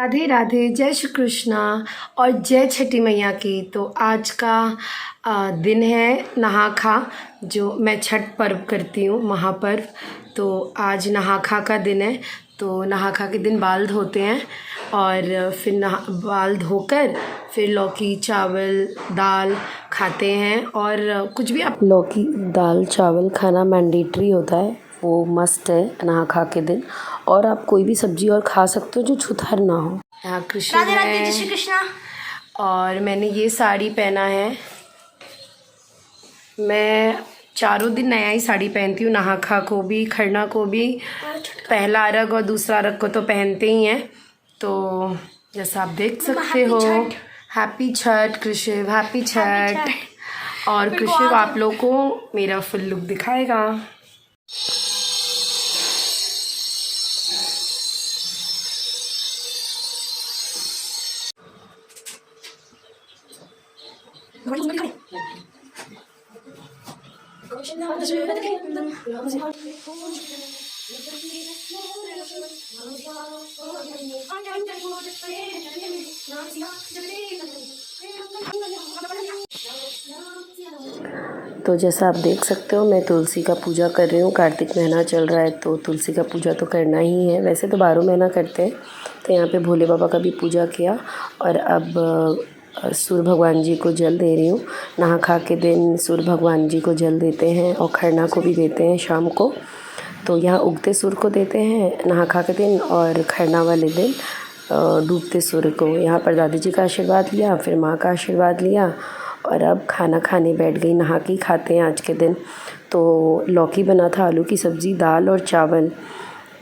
राधे राधे, जय श्री कृष्णा और जय छठी मैया की। तो आज का दिन है नहा खा, जो मैं छठ पर्व करती हूँ, महापर्व। तो आज नहा खा का दिन है। तो नहा खा के दिन बाल धोते हैं और फिर बाल धोकर फिर लौकी चावल दाल खाते हैं। और कुछ भी आप लौकी दाल चावल खाना मैंडेटरी होता है, वो मस्ट है नहा खा के दिन। और आप कोई भी सब्जी और खा सकते हो जो छुतहर ना हो। यहाँ कृष्ण है, जय श्री कृष्णा। और मैंने ये साड़ी पहना है। मैं चारों दिन नया ही साड़ी पहनती हूँ, नहा खा को भी, खरना को भी। पहला अर्घ और दूसरा अर्घ को तो पहनते ही हैं। तो जैसा आप देख सकते हो, हैप्पी छठ कृष्ण, हैप्पी छठ। और कृष्ण आप लोग को मेरा फुल लुक दिखाएगा। तो जैसा आप देख सकते हो, मैं तुलसी का पूजा कर रही हूँ। कार्तिक महीना चल रहा है तो तुलसी का पूजा तो करना ही है। वैसे तो 12 महीना करते हैं। तो यहाँ पे भोले बाबा का भी पूजा किया और अब सूर्य भगवान जी को जल दे रही हूँ। नहा खा के दिन सूर्य भगवान जी को जल देते हैं और खरना को भी देते हैं शाम को। तो यहाँ उगते सूर्य को देते हैं नहा खा के दिन, और खरना वाले दिन डूबते सूर्य को। यहाँ पर दादी जी का आशीर्वाद लिया, फिर माँ का आशीर्वाद लिया और अब खाना खाने बैठ गई। नहा के ही खाते हैं आज के दिन। तो लौकी बना था, आलू की सब्ज़ी, दाल और चावल।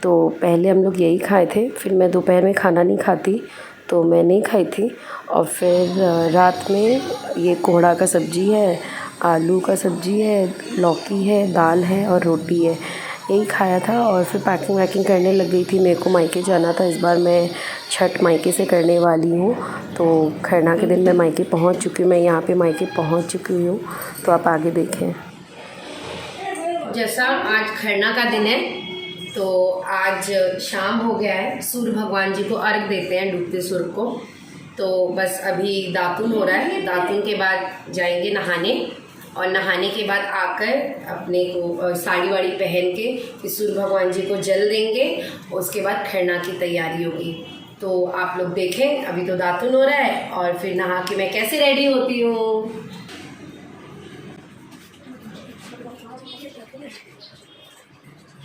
तो पहले हम लोग यही खाए थे, फिर मैं दोपहर में खाना नहीं खाती तो मैं नहीं खाई थी। और फिर रात में ये कोहड़ा का सब्ज़ी है, आलू का सब्ज़ी है, लौकी है, दाल है और रोटी है, यही खाया था। और फिर पैकिंग वैकिंग करने लग गई थी। मेरे को मायके जाना था, इस बार मैं छठ मायके से करने वाली हूँ। तो खरना के दिन मैं मायके पहुँच चुकी हूँ। मैं यहाँ पे मायके पहुँच चुकी हूँ। तो आप आगे देखें। जैसा आज खरना का दिन है, तो आज शाम हो गया है। सूर्य भगवान जी को अर्घ देते हैं, डूबते सूर्य को। तो बस अभी दातुन हो रहा है। दातुन के बाद जाएंगे नहाने, और नहाने के बाद आकर अपने को साड़ी वाड़ी पहन के फिर सूर्य भगवान जी को जल देंगे। उसके बाद खरना की तैयारी होगी। तो आप लोग देखें, अभी तो दातुन हो रहा है और फिर नहा के मैं कैसे रेडी होती हूँ।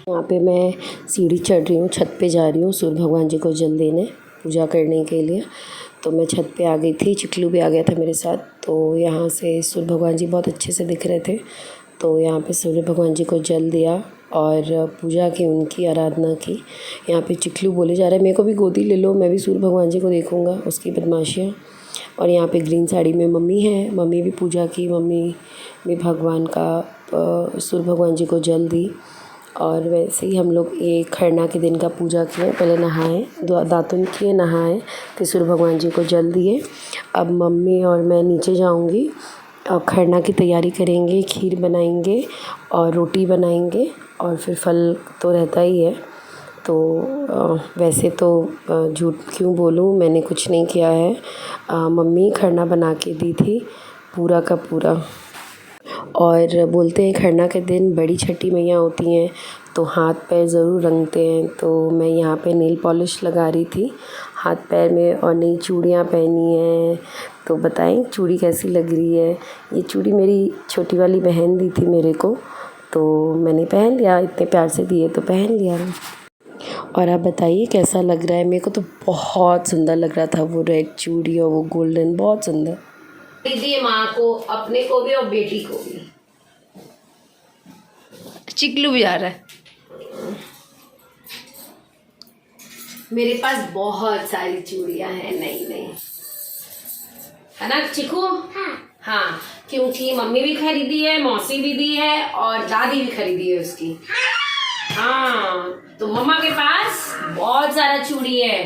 यहाँ पे मैं सीढ़ी चढ़ रही हूँ, छत पे जा रही हूँ सूर्य भगवान जी को जल देने, पूजा करने के लिए। तो मैं छत पे आ गई थी, चिकलू भी आ गया था मेरे साथ। तो यहाँ से सूर्य भगवान जी बहुत अच्छे से दिख रहे थे। तो यहाँ पे सूर्य भगवान जी को जल दिया और पूजा की, उनकी आराधना की। यहाँ पे चिकलू बोले जा रहा है, मेरे को भी गोदी ले लो, मैं भी सूर्य भगवान जी को देखूँगा, उसकी बदमाशियाँ। और यहाँ पे ग्रीन साड़ी में मम्मी है, मम्मी भी पूजा की, मम्मी भी भगवान का सूर्य भगवान जी को जल दी। और वैसे ही हम लोग ये खरना के दिन का पूजा किए। पहले नहाए, दातुन किए, नहाए, फिर सूर्य भगवान जी को जल दिए। अब मम्मी और मैं नीचे जाऊंगी और खरना की तैयारी करेंगे। खीर बनाएंगे और रोटी बनाएंगे, और फिर फल तो रहता ही है। तो वैसे तो झूठ क्यों बोलूँ, मैंने कुछ नहीं किया है। मम्मी खरना बना के दी थी पूरा का पूरा। और बोलते हैं खरना के दिन बड़ी छठी मैया होती हैं तो हाथ पैर ज़रूर रंगते हैं। तो मैं यहाँ पे नेल पॉलिश लगा रही थी हाथ पैर में, और नई चूड़ियाँ पहनी हैं। तो बताएं चूड़ी कैसी लग रही है। ये चूड़ी मेरी छोटी वाली बहन दी थी मेरे को, तो मैंने पहन लिया, इतने प्यार से दिए तो पहन लिया। और आप बताइए कैसा लग रहा है। मेरे को तो बहुत सुंदर लग रहा था वो रेड चूड़ी और वो गोल्डन, बहुत सुंदर। दीदी माँ को, अपने को भी और बेटी को भी। चिकलू भी आ रहा है। मेरे पास बहुत सारी चूड़ियां हैं, नई नई, है ना चिकू? हाँ, क्योंकि मम्मी भी खरीदी है, मौसी भी दी है और दादी भी खरीदी है उसकी। हाँ, तो मम्मा के पास बहुत सारा चूड़ी है।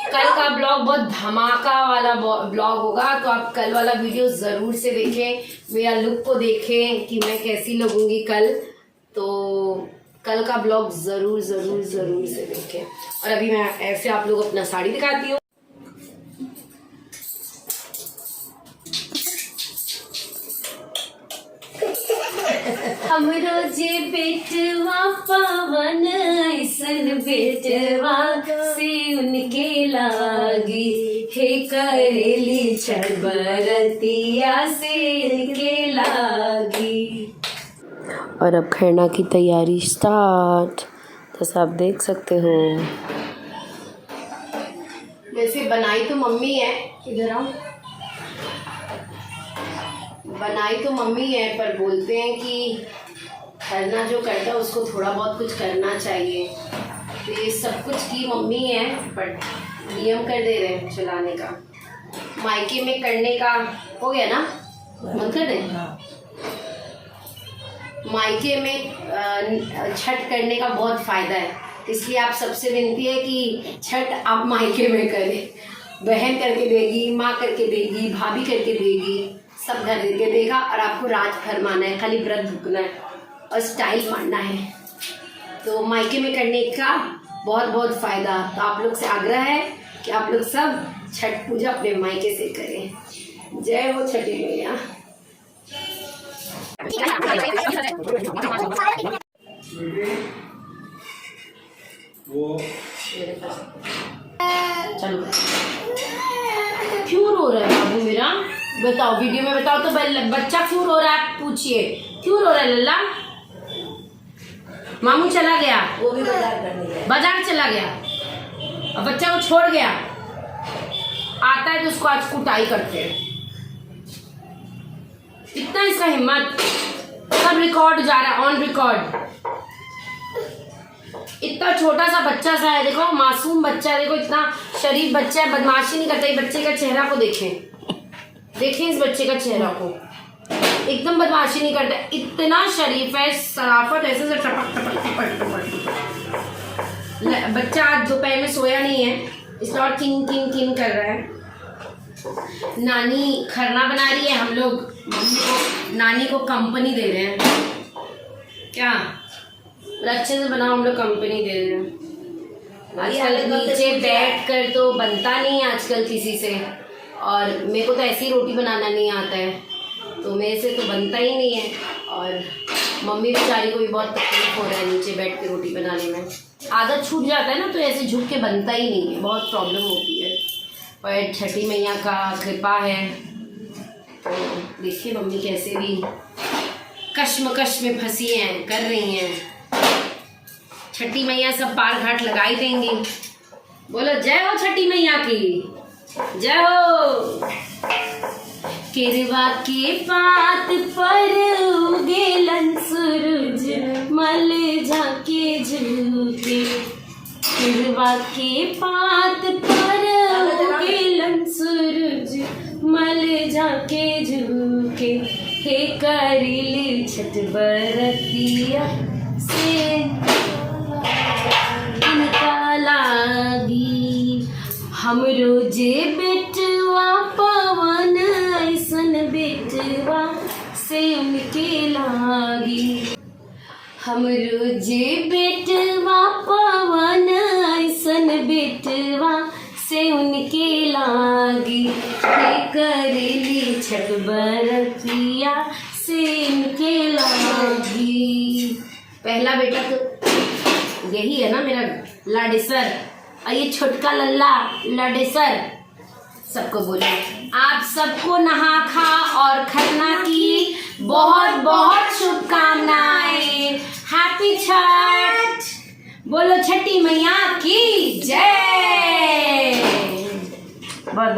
कल का ब्लॉग बहुत धमाका वाला ब्लॉग होगा, तो आप कल वाला वीडियो जरूर से देखें, मेरा लुक को देखें कि मैं कैसी लगूंगी कल। तो कल का ब्लॉग जरूर जरूर जरूर से देखें। और अभी मैं ऐसे आप लोग अपना साड़ी दिखाती हूँ। हमरो जे बेटवा पवन ऐसन बेटवा से उनके लागी, हे करेली छठ बरतिया से इनके लागी। और अब खरना की तैयारी स्टार्ट। जैसा आप देख सकते हो, वैसे बनाई तो मम्मी है, इधर आओ, बनाई तो मम्मी है, पर बोलते हैं कि खरना जो करता है उसको थोड़ा बहुत कुछ करना चाहिए। तो ये सब कुछ की मम्मी है, बट नियम कर दे रहे हैं चलाने का। मायके में करने का हो गया ना, मन कर दे। मायके में छठ करने का बहुत फ़ायदा है, इसलिए आप सबसे विनती है कि छठ आप मायके में करें। बहन करके देगी, माँ करके देगी, भाभी करके देगी, सब घर करके देगा। और आपको रात फरमाना है, खाली व्रत भुगना है और स्टाइल मारना है। तो मायके में करने का बहुत बहुत फ़ायदा। तो आप लोग से आग्रह है कि आप लोग सब छठ पूजा अपने मायके से करें। जय हो छठी मैया। चलो, क्यों रो रहा है बाबू मेरा? बताओ, वीडियो में बताओ तो बच्चा क्यों रो रहा है, पूछिए क्यों रो रहा है लल्ला? मामू चला गया, वो भी बाजार चला गया, अब बच्चा को छोड़ गया। आता है तो उसको आज कुटाई करते हैं। इतना इसका हिम्मत, सब रिकॉर्ड जा रहा है, ऑन रिकॉर्ड। इतना छोटा सा बच्चा सा है, देखो मासूम बच्चा है, देखो इतना शरीफ बच्चा है, बदमाशी नहीं करता। ये बच्चे का चेहरा को देखें, देखें इस बच्चे का चेहरा को, एकदम बदमाशी नहीं करता, इतना शरीफ है, सराफत ऐसे से टपक टपक टपक टपक। बच्चा आज दोपहर में सोया नहीं है, इसलिए और किन किन किन कर रहा है। नानी खरना बना रही है, हम लोग मम्मी को, नानी को कंपनी दे रहे हैं। क्या अच्छे से बनाओ, हम लोग कंपनी दे रहे हैं। आजकल नीचे बैठ कर तो बनता नहीं है आजकल किसी से, और मेरे को तो ऐसी रोटी बनाना नहीं आता है, तो मेरे से तो बनता ही नहीं है। और मम्मी बेचारी को भी बहुत तकलीफ हो रहा है नीचे बैठ के रोटी बनाने में। आदत छूट जाता है ना, तो ऐसे झुक के बनता ही नहीं है, बहुत प्रॉब्लम होती है। पर छठी मैया का कृपा है, तो देखिए मम्मी कैसे भी कश्मकश में फंसी हैं, कर रही हैं। छठी मैया सब पार घाट लगा ही देंगी। बोलो जय हो छठी मैया की, जय हो। केरवा के पात पर उगेलन सूरज, मल झाके झुके। केरवा के पात पर उगेलन सूरज, मल झाके झुके। हे करीली छठ बरतिया से इनका लागी। हमरो जे बेटवा पवन ऐसन बेटवा से उनके लागी। हमरो जे बेटवा पवन ऐसन बेटवा से उनके लागी। हे करेली छठ बरतिया से इनके लागी। पहला बेटा तो यही है ना मेरा लाडेसर, और ये छोटका लल्ला लाडेसर। सबको बोलो, आप सबको नहा खा और खरना की बहुत बहुत शुभकामनाएं। हैप्पी छठ। बोलो छठी मैया की जय। बहुत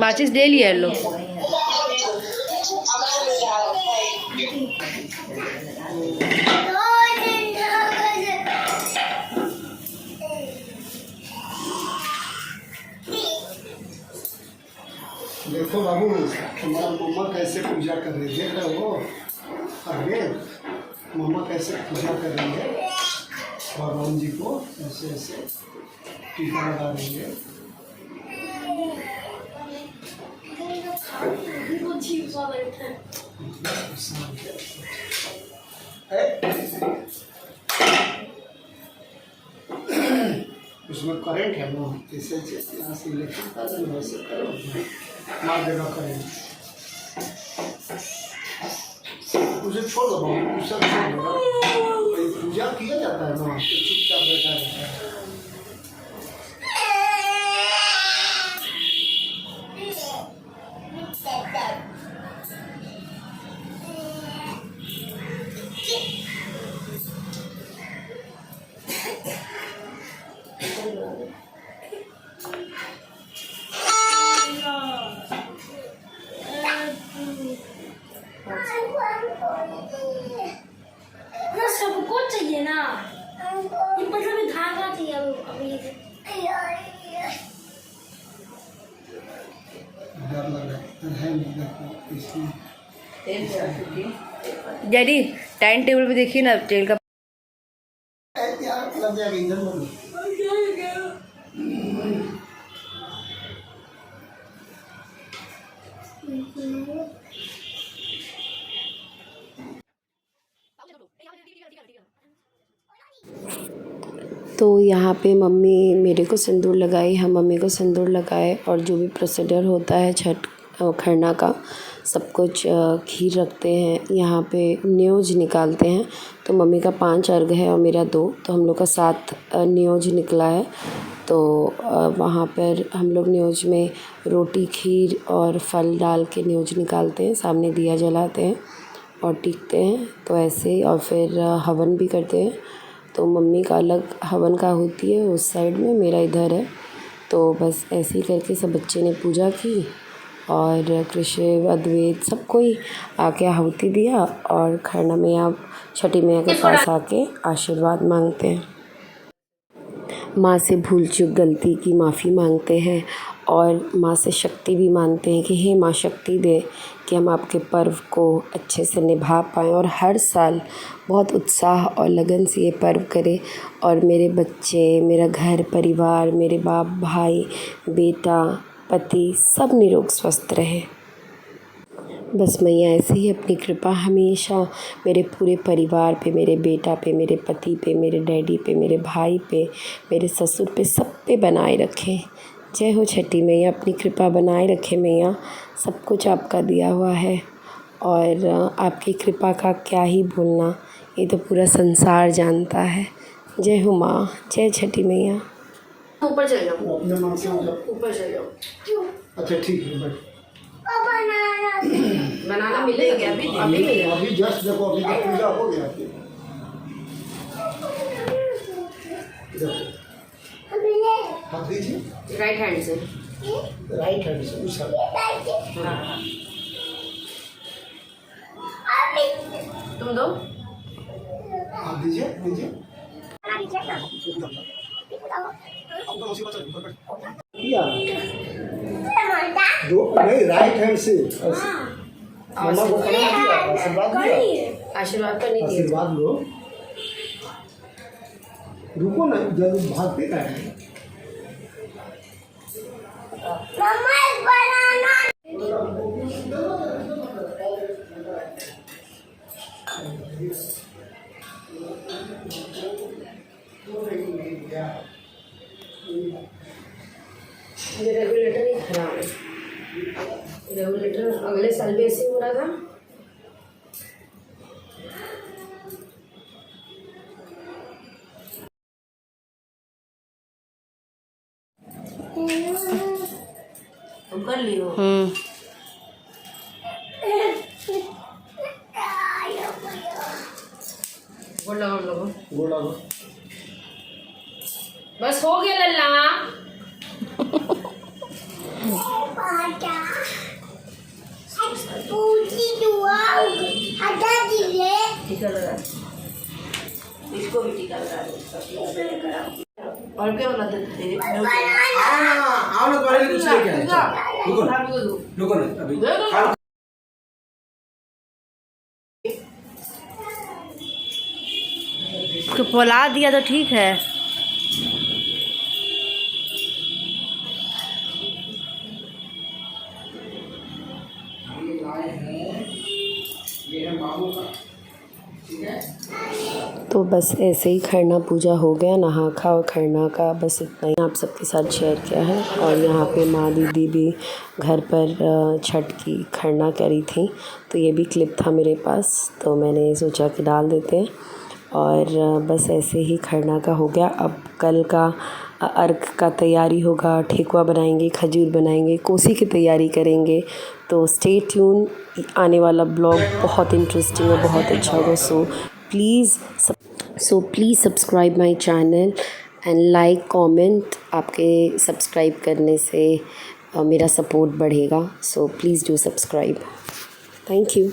माचिस ले लिया लो। देखो बाबू, तुम्हारा मम्मा कैसे पूजा कर रही है, देख रहे हो? आगे मम्मा कैसे पूजा कर रही है भगवान जी को, ऐसे ऐसे टीका लगा रही है। उसमें करंट है ना, जैसे यहाँ से इलेक्ट्रिक का वैसे करो, मार देगा करंट। उसे छोड़ दो, उसे छोड़ दो। पूजा किया जाता है ना, तो चुपचाप बैठा रहता है। ना सबको चाहिए ना, ये मतलब धागा चाहिए अभी। डर लग रहा है नहीं, इसलिए डैडी टाइम टेबल पे देखिए ना तेल का। यार लग जाएगा ईंधन में। तो यहाँ पे मम्मी मेरे को सिंदूर लगाई, हम मम्मी को सिंदूर लगाए, और जो भी प्रोसीजर होता है छठ खरना का सब कुछ, खीर रखते हैं यहाँ पे, न्योज निकालते हैं। तो मम्मी का 5 अर्घ है और मेरा 2, तो हम लोग का 7 न्योज निकला है। तो वहाँ पर हम लोग न्योज में रोटी, खीर और फल डाल के न्योज निकालते हैं, सामने दिया जलाते हैं और टीकते हैं। तो ऐसे, और फिर हवन भी करते हैं। तो मम्मी का अलग हवन का होती है उस साइड में, मेरा इधर है। तो बस ऐसे ही करके सब बच्चे ने पूजा की, और कृष्ण अद्वैत सब कोई आके आहुति दिया, और खरना मैया, छठी मैया के पास आके आशीर्वाद मांगते हैं। माँ से भूल चूक गलती की माफ़ी मांगते हैं, और माँ से शक्ति भी मांगते हैं कि हे माँ शक्ति दे कि हम आपके पर्व को अच्छे से निभा पाएँ, और हर साल बहुत उत्साह और लगन से ये पर्व करें, और मेरे बच्चे, मेरा घर परिवार, मेरे बाप भाई, बेटा, पति सब निरोग स्वस्थ रहे। बस मैया ऐसे ही अपनी कृपा हमेशा मेरे पूरे परिवार पे, मेरे बेटा पे, मेरे पति पे, मेरे डैडी पे, मेरे भाई पे, मेरे ससुर पे, सब पे बनाए रखें। जय हो छठी मैया, अपनी कृपा बनाए रखे मैया। सब कुछ आपका दिया हुआ है, और आपकी कृपा का क्या ही बोलना, ये तो पूरा संसार जानता है। जय हो माँ, जय छठी मैया। ऊपर चले जाओ, अपने मन से ऊपर चले जाओ। अच्छा ठीक है भाई। बनाना मिलेगा अभी, अभी मिलेगा। अभी जस्ट देखो, अभी तो पूजा हो गया। हाथ दीजिए, राइट हैंड से, राइट हैंड से उस हाँ। तुम दो, हाथ दीजिए, दीजिए। किया दो नहीं, राइट हैंड से मम्मा को प्रणाम किया, आशीर्वाद दिया। आशीर्वाद करनी थी। आशीर्वाद लो, रुको ना, जल्दी भागते का है। मुझे रेगुलेटर ही खराब है। रेगुलेटर अगले साल भी ऐसे हो रहा था। तुम कर लियो। गोड़ लगाओ, लगाओ। गोड़ लगाओ। बस हो गया लल्ला। टीका लगा, इसको भी टीका लगा दो। और क्या बना देते? आओ ना, पहले कुछ लेके आए। रुको ना अभी। तो फुला दिया तो ठीक है। तो बस ऐसे ही खरना पूजा हो गया, नहा खा और खरना का बस इतना ही आप सबके साथ शेयर किया है। और यहाँ पे माँ दीदी भी घर पर छठ की खरना करी थी, तो ये भी क्लिप था मेरे पास, तो मैंने सोचा कि डाल देते हैं। और बस ऐसे ही खरना का हो गया। अब कल का अर्घ का तैयारी होगा, ठेकुआ बनाएंगे, खजूर बनाएंगे, कोसी की तैयारी करेंगे। तो स्टे ट्यून, आने वाला ब्लॉग बहुत इंटरेस्टिंग और बहुत अच्छा होगा। So please subscribe my channel and like comment. आपके सब्सक्राइब करने से मेरा सपोर्ट बढ़ेगा, so please do subscribe. Thank you.